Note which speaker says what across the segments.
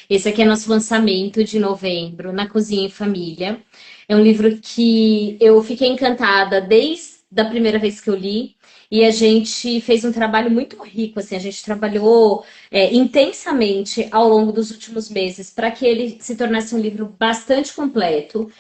Speaker 1: Esse aqui é nosso lançamento de novembro, Na Cozinha em Família. É um livro que eu fiquei encantada desde a primeira vez que eu li. E a gente fez um trabalho muito rico, assim, a gente trabalhou intensamente ao longo dos últimos meses para que ele se tornasse um livro bastante completo.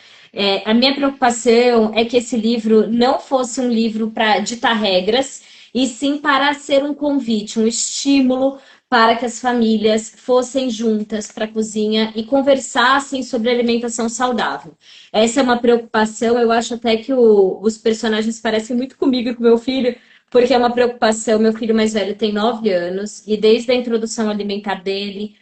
Speaker 1: A minha preocupação é que esse livro não fosse um livro para ditar regras, e sim para ser um convite, um estímulo para que as famílias fossem juntas para a cozinha e conversassem sobre alimentação saudável. Essa é uma preocupação, eu acho até que os personagens parecem muito comigo e com meu filho, porque é uma preocupação. Meu filho mais velho tem 9 anos e desde a introdução alimentar dele,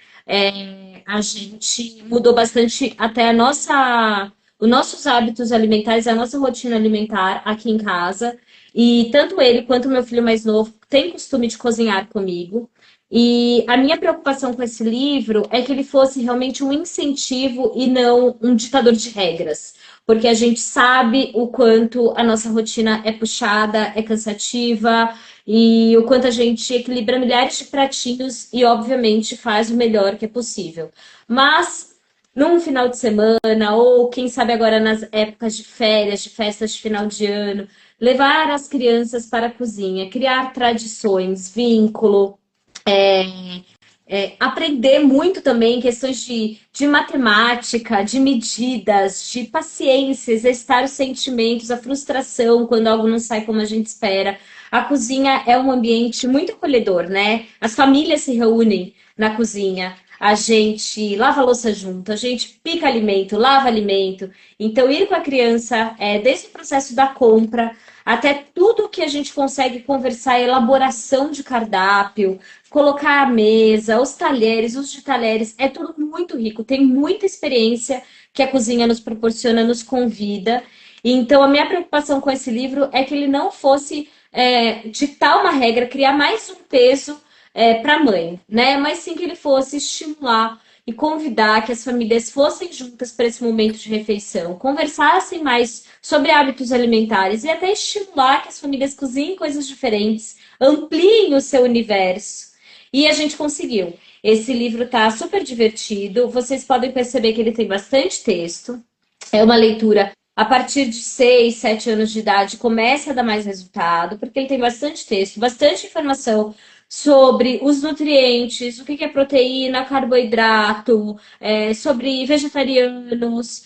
Speaker 1: a gente mudou bastante até os nossos hábitos alimentares, a nossa rotina alimentar aqui em casa. E tanto ele quanto o meu filho mais novo têm costume de cozinhar comigo. E a minha preocupação com esse livro é que ele fosse realmente um incentivo e não um ditador de regras. Porque a gente sabe o quanto a nossa rotina é puxada, é cansativa, e o quanto a gente equilibra milhares de pratinhos e, obviamente, faz o melhor que é possível. Mas num final de semana, ou quem sabe agora nas épocas de férias, de festas de final de ano, levar as crianças para a cozinha, criar tradições, vínculo, aprender muito também questões de matemática, de medidas, de paciência, exercitar os sentimentos, a frustração quando algo não sai como a gente espera. A cozinha é um ambiente muito acolhedor, né? As famílias se reúnem na cozinha, a gente lava a louça junto, a gente pica alimento, lava alimento. Então, ir com a criança, desde o processo da compra até tudo que a gente consegue conversar, elaboração de cardápio, colocar a mesa, os talheres, os de talheres, é tudo muito rico, tem muita experiência que a cozinha nos proporciona, nos convida. Então, a minha preocupação com esse livro é que ele não fosse ditar uma regra, criar mais um peso para a mãe, né? Mas sim que ele fosse estimular e convidar que as famílias fossem juntas para esse momento de refeição, conversassem mais sobre hábitos alimentares e até estimular que as famílias cozinhem coisas diferentes, ampliem o seu universo. E a gente conseguiu. Esse livro está super divertido. Vocês podem perceber que ele tem bastante texto. É uma leitura a partir de 6, 7 anos de idade, começa a dar mais resultado, porque ele tem bastante texto, bastante informação sobre os nutrientes, o que é proteína, carboidrato, sobre vegetarianos,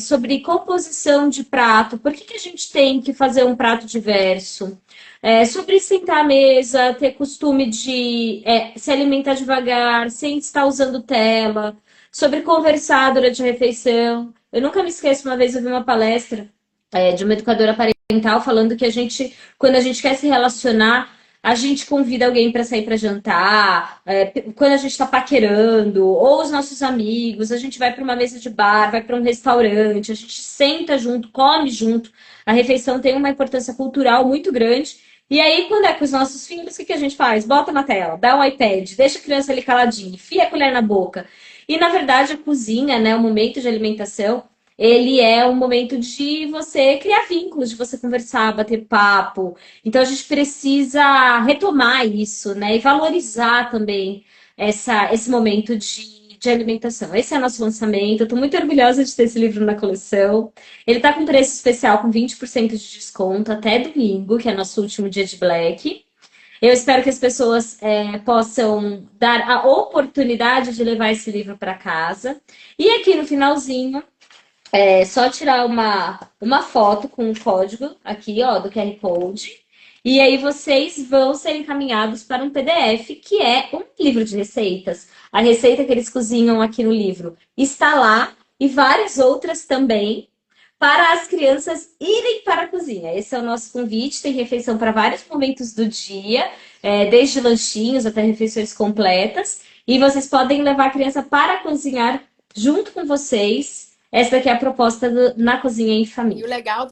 Speaker 1: sobre composição de prato, por que a gente tem que fazer um prato diverso, sobre sentar à mesa, ter costume de se alimentar devagar, sem estar usando tela, sobre conversar durante a refeição. Eu nunca me esqueço, uma vez eu vi uma palestra de uma educadora parental falando que quando a gente quer se relacionar, a gente convida alguém para sair para jantar, quando a gente está paquerando, ou os nossos amigos, a gente vai para uma mesa de bar, vai para um restaurante, a gente senta junto, come junto. A refeição tem uma importância cultural muito grande. E aí, quando é com os nossos filhos, o que a gente faz? Bota na tela, dá um iPad, deixa a criança ali caladinha, enfia a colher na boca. E, na verdade, a cozinha, né, o momento de alimentação, ele é um momento de você criar vínculos, de você conversar, bater papo. Então, a gente precisa retomar isso, né, e valorizar também esse momento de alimentação. Esse é o nosso lançamento. Eu estou muito orgulhosa de ter esse livro na coleção. Ele está com preço especial, com 20% de desconto até domingo, que é nosso último dia de Black. Eu espero que as pessoas possam dar a oportunidade de levar esse livro para casa. E aqui no finalzinho, é só tirar uma foto com o código aqui, ó, do QR Code. E aí vocês vão ser encaminhados para um PDF, que é um livro de receitas. A receita que eles cozinham aqui no livro está lá, e várias outras também, para as crianças irem para a cozinha. Esse é o nosso convite. Tem refeição para vários momentos do dia, desde lanchinhos até refeições completas. E vocês podem levar a criança para cozinhar junto com vocês. Essa daqui é a proposta Na Cozinha em
Speaker 2: E o
Speaker 1: Família.
Speaker 2: legal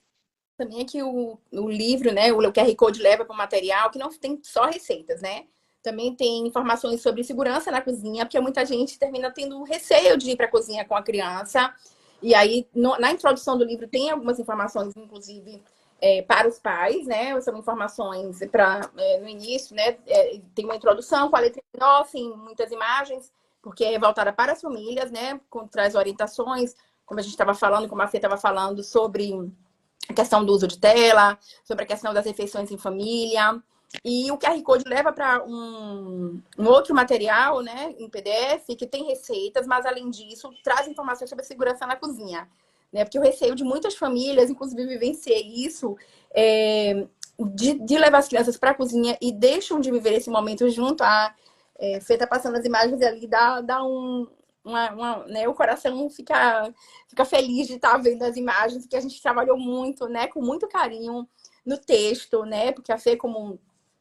Speaker 2: também é que o livro, né, o QR Code leva para o material que não tem só receitas, né? Também tem informações sobre segurança na cozinha, porque muita gente termina tendo receio de ir para a cozinha com a criança. E aí, na introdução do livro, tem algumas informações, inclusive, para os pais, né? São informações no início, né? Tem uma introdução com a letra menor, assim, muitas imagens, porque é voltada para as famílias, né? Traz orientações, como a gente estava falando, como a Fê estava falando, sobre a questão do uso de tela, sobre a questão das refeições em família. E o QR Code leva para um outro material, né, em PDF, que tem receitas, mas além disso, traz informações sobre a segurança na cozinha. Né? Porque o receio de muitas famílias, inclusive vivenciei isso, de levar as crianças para a cozinha e deixam de viver esse momento junto. Fê tá passando as imagens ali, dá né, o coração fica feliz de estar vendo as imagens, que a gente trabalhou muito, né, com muito carinho no texto, né, porque a Fê, como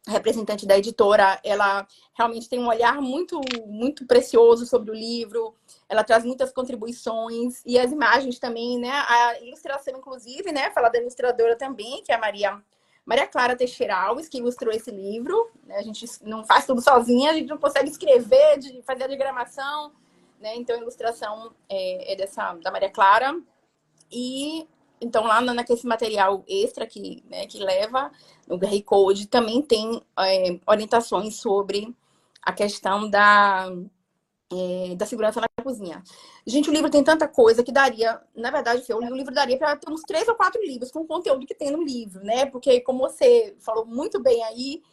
Speaker 2: representante da editora, ela realmente tem um olhar muito, muito precioso sobre o livro, ela traz muitas contribuições, e as imagens também, né, a ilustração, inclusive, né, fala da ilustradora também, que é a Maria Clara Teixeira Alves, que ilustrou esse livro, né, a gente não faz tudo sozinha, a gente não consegue escrever, fazer a diagramação, né, então a ilustração da Maria Clara, e então, lá naquele material extra que leva no QR Code, também tem orientações sobre a questão da segurança na cozinha. Gente, o livro tem tanta coisa que daria, na verdade, o livro daria para ter uns 3 ou 4 livros com o conteúdo que tem no livro, né? Porque, como você falou muito bem aí,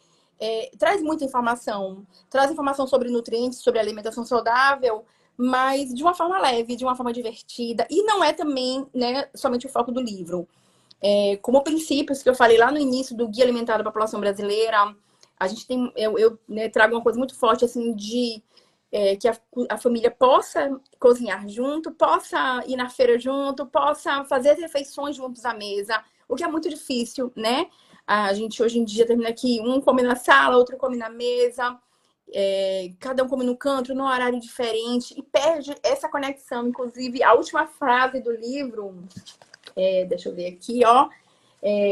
Speaker 2: traz muita informação. Traz informação sobre nutrientes, sobre alimentação saudável, mas de uma forma leve, de uma forma divertida. E não é também, né, somente o foco do livro. Como princípios que eu falei lá no início do Guia Alimentar da População Brasileira, a gente tem, eu né, trago uma coisa muito forte, assim, de que a família possa cozinhar junto, possa ir na feira junto, possa fazer as refeições juntos à mesa, o que é muito difícil, né? A gente hoje em dia termina aqui, um come na sala, outro come na mesa, cada um come no canto, num horário diferente, e perde essa conexão. Inclusive, a última frase do livro, deixa eu ver aqui, ó.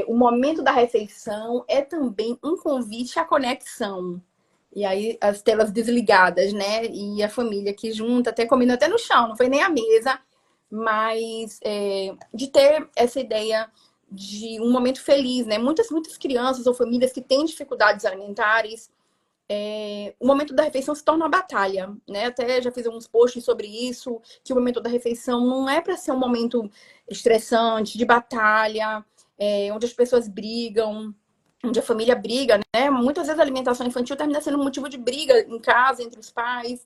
Speaker 2: O momento da refeição é também um convite à conexão. E aí, as telas desligadas, né? E a família que junta, até comendo até no chão, não foi nem a mesa, mas de ter essa ideia de um momento feliz, né? Muitas crianças ou famílias que têm dificuldades alimentares, o momento da refeição se torna uma batalha, né? Até já fiz alguns posts sobre isso, que o momento da refeição não é para ser um momento estressante, de batalha, onde as pessoas brigam, onde a família briga, né? Muitas vezes a alimentação infantil termina sendo um motivo de briga em casa, entre os pais.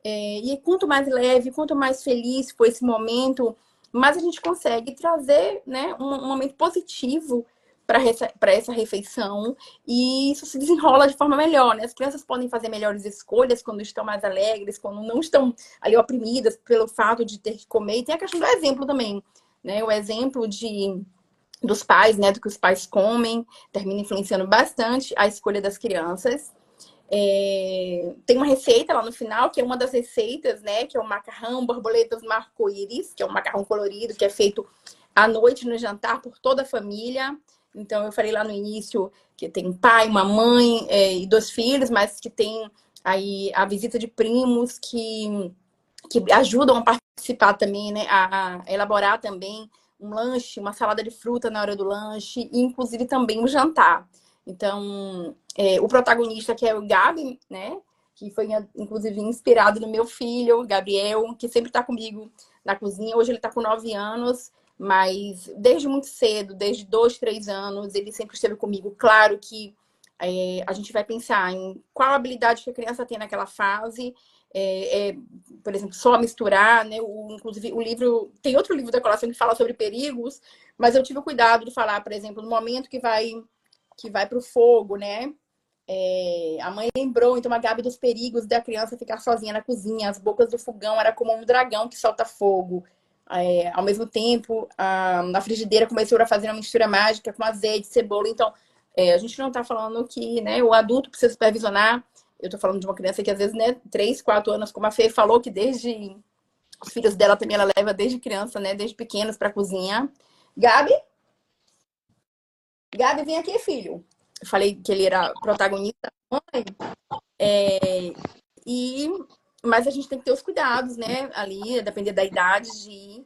Speaker 2: E quanto mais leve, quanto mais feliz for esse momento, mais a gente consegue trazer, né, um momento positivo para essa refeição, e isso se desenrola de forma melhor, né? As crianças podem fazer melhores escolhas quando estão mais alegres, quando não estão ali oprimidas pelo fato de ter que comer. E tem a questão do exemplo também, né? O exemplo dos pais, né, do que os pais comem, termina influenciando bastante a escolha das crianças. Tem uma receita lá no final, que é uma das receitas, né, que é o macarrão borboletas no arco-íris, que é um macarrão colorido, que é feito à noite no jantar por toda a família. Então, eu falei lá no início que tem um pai, uma mãe e 2 filhos, mas que tem aí a visita de primos que ajudam a participar também, né, a elaborar também um lanche, uma salada de fruta na hora do lanche, e inclusive também um jantar. Então, o protagonista, que é o Gabi, né, que foi inclusive inspirado no meu filho, Gabriel, que sempre está comigo na cozinha. Hoje ele está com 9 anos, mas desde muito cedo, desde 2, 3 anos, ele sempre esteve comigo. Claro que a gente vai pensar em qual habilidade que a criança tem naquela fase, por exemplo, só misturar, né? Inclusive, o livro tem outro livro da coleção que fala sobre perigos, mas eu tive o cuidado de falar, por exemplo, no momento que vai para o fogo, né? A mãe lembrou, então, a Gabi, dos perigos da criança ficar sozinha na cozinha. As bocas do fogão era como um dragão que solta fogo. Ao mesmo tempo, na frigideira começou a fazer uma mistura mágica com azeite, cebola. Então, a gente não está falando que, né, o adulto precisa supervisionar. Eu estou falando de uma criança que, às vezes, né, 3, 4 anos, como a Fê falou, que desde os filhos dela também ela leva desde criança, né, desde pequenos para a cozinha. Gabi, vem aqui, filho. Eu falei que ele era protagonista, mãe. Mas a gente tem que ter os cuidados, né, ali, a depender da idade, de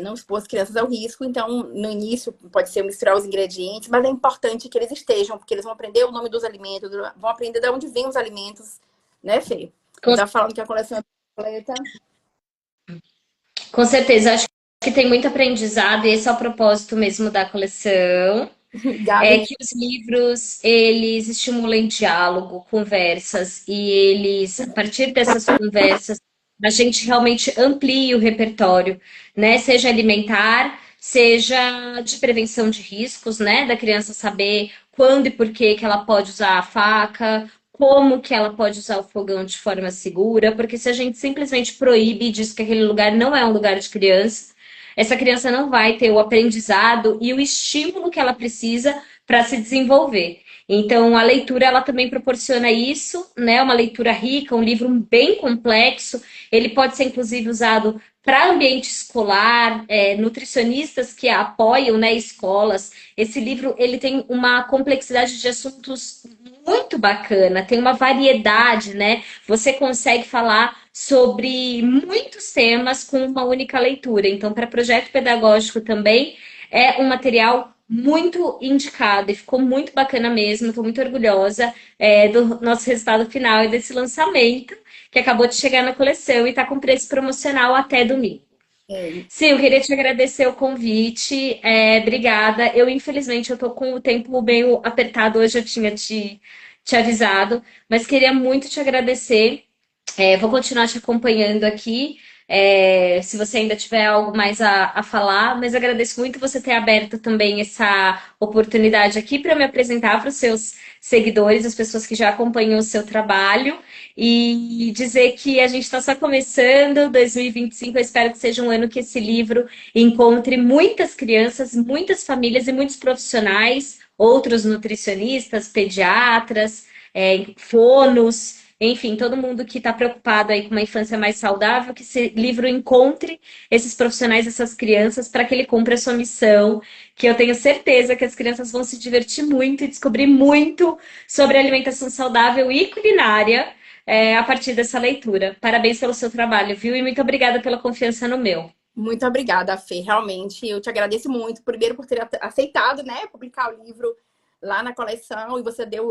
Speaker 2: não expor as crianças ao risco. Então, no início, pode ser misturar os ingredientes, mas é importante que eles estejam, porque eles vão aprender o nome dos alimentos, vão aprender de onde vêm os alimentos, né, Fê? Tá falando que a coleção é Completa.
Speaker 1: Com certeza, acho que tem muito aprendizado e esse é o propósito mesmo da coleção. É
Speaker 2: Gabi,
Speaker 1: que os livros, eles estimulam diálogo, conversas, e eles, a partir dessas conversas, a gente realmente amplia o repertório, né? Seja alimentar, seja de prevenção de riscos, né? Da criança saber quando e por que que ela pode usar a faca, como que ela pode usar o fogão de forma segura, porque se a gente simplesmente proíbe e diz que aquele lugar não é um lugar de criança, essa criança não vai ter o aprendizado e o estímulo que ela precisa para se desenvolver. Então, a leitura ela também proporciona isso, né? Uma leitura rica, um livro bem complexo. Ele pode ser inclusive usado para ambiente escolar, nutricionistas que apoiam, né, escolas. Esse livro ele tem uma complexidade de assuntos muito bacana, tem uma variedade, né? Você consegue falar sobre muitos temas com uma única leitura. Então, para projeto pedagógico também é um material muito indicado e ficou muito bacana mesmo. Estou muito orgulhosa do nosso resultado final e desse lançamento que acabou de chegar na coleção e está com preço promocional até domingo.
Speaker 2: é,
Speaker 1: Sim, eu queria te agradecer o convite. Obrigada. Infelizmente, eu tô com o tempo meio apertado, hoje eu tinha te avisado, mas queria muito te agradecer. Vou continuar te acompanhando aqui, se você ainda tiver algo mais a falar, mas agradeço muito você ter aberto também essa oportunidade aqui para me apresentar para os seus seguidores, as pessoas que já acompanham o seu trabalho, e dizer que a gente está só começando 2025. Eu espero que seja um ano que esse livro encontre muitas crianças, muitas famílias e muitos profissionais, outros nutricionistas, pediatras, fonos. Enfim, todo mundo que está preocupado aí com uma infância mais saudável, que esse livro encontre esses profissionais, essas crianças, para que ele cumpra a sua missão, que eu tenho certeza que as crianças vão se divertir muito e descobrir muito sobre alimentação saudável e culinária, a partir dessa leitura. Parabéns pelo seu trabalho, viu? E muito obrigada pela confiança no meu.
Speaker 2: muito obrigada, Fê. Realmente, eu te agradeço muito, primeiro por ter aceitado, né, publicar o livro lá na coleção e você deu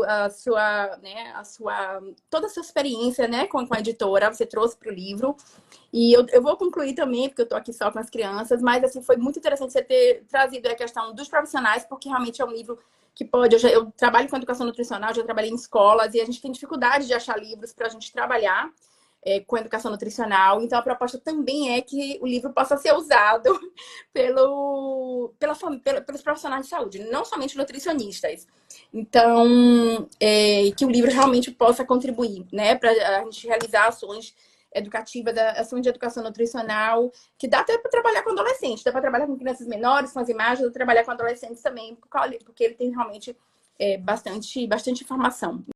Speaker 2: toda a sua experiência, né, com a editora, você trouxe para o livro. E eu vou concluir também, porque eu estou aqui só com as crianças, mas assim, foi muito interessante você ter trazido a questão dos profissionais, porque realmente é um livro que pode. Eu trabalho com educação nutricional, já trabalhei em escolas, e a gente tem dificuldade de achar livros para a gente trabalhar com educação nutricional. Então, a proposta também é que o livro possa ser usado pelos profissionais de saúde, não somente nutricionistas. Então, que o livro realmente possa contribuir, né, para a gente realizar ações educativas, ações de educação nutricional, que dá até para trabalhar com adolescentes, dá para trabalhar com crianças menores, com as imagens, dá para trabalhar com adolescentes também, porque ele tem realmente bastante informação.